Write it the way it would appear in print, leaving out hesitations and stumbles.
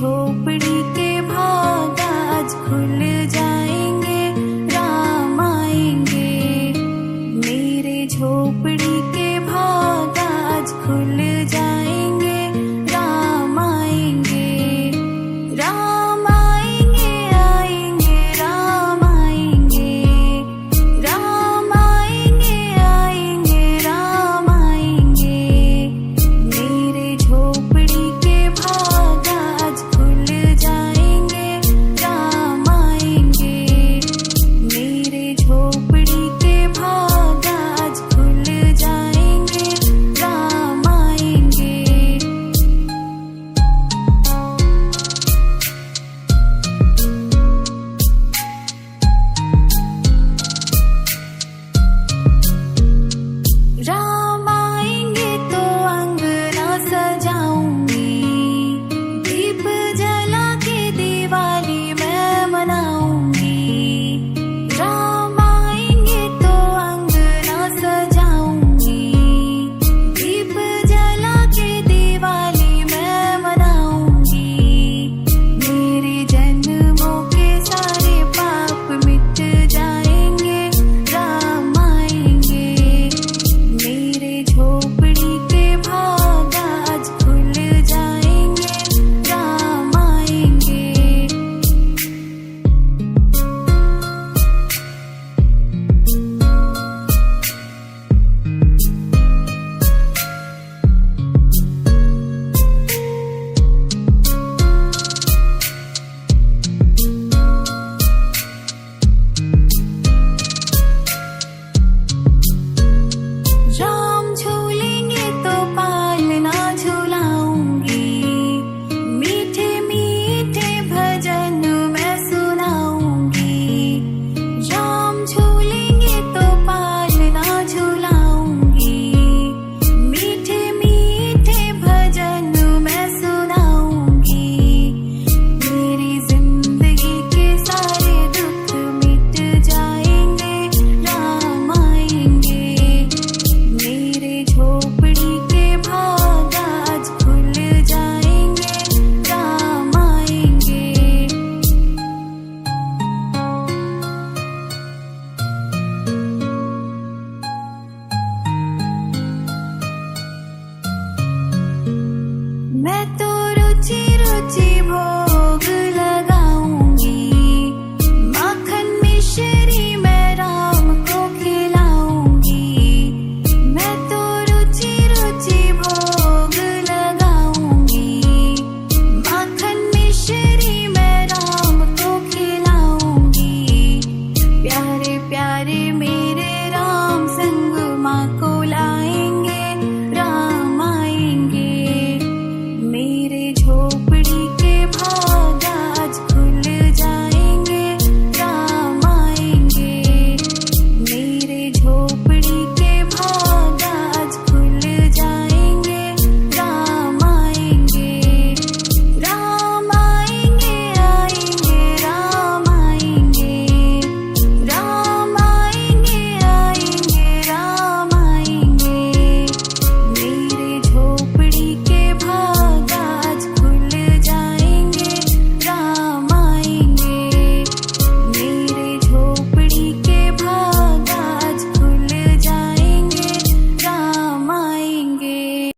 झोपड़ी के भाग आज खुल जाएंगे, राम आएंगे। मेरे झोपड़ी के भाग आज खुल जाएंगे, राम आएंगे। राम आएंगे, आएंगे, राम आएंगे। राम आएंगे, आएंगे, राम आएंगे। मेरे झोपड़ी के भाग आज खुल जाएंगे, राम आएंगे। मेरे झोपड़ी के भाग आज खुल जाएंगे, राम आएंगे। राम आएंगे तो अंगना सजाऊंगी, दीप जला के दिवाली मैं मनाऊंगी। राम आएंगे तो अंगना सजाऊंगी, दीप जला के दिवाली मैं मनाऊंगी। मेरे जन्मों के सारे पाप मिट जाएंगे, राम आएंगे। मेरे झोपड़ी के भाग आज खुल जाएंगे, राम आएंगे। राम झूलेंगे तो पालना झूलाऊंगी, मीठे मीठे भजन मैं सुनाऊंगी। राम झूलेंगे तो पालना झूलाऊंगी, मीठे मीठे भजन मैं सुनाऊंगी। मेरी जिंदगी के सारे दुख मिट जाएंगे, राम आएंगे। मेरे झोपड़ी के भाग आज खुल जाएंगे, राम आएंगे। मैं तो रुचि रुचि भोग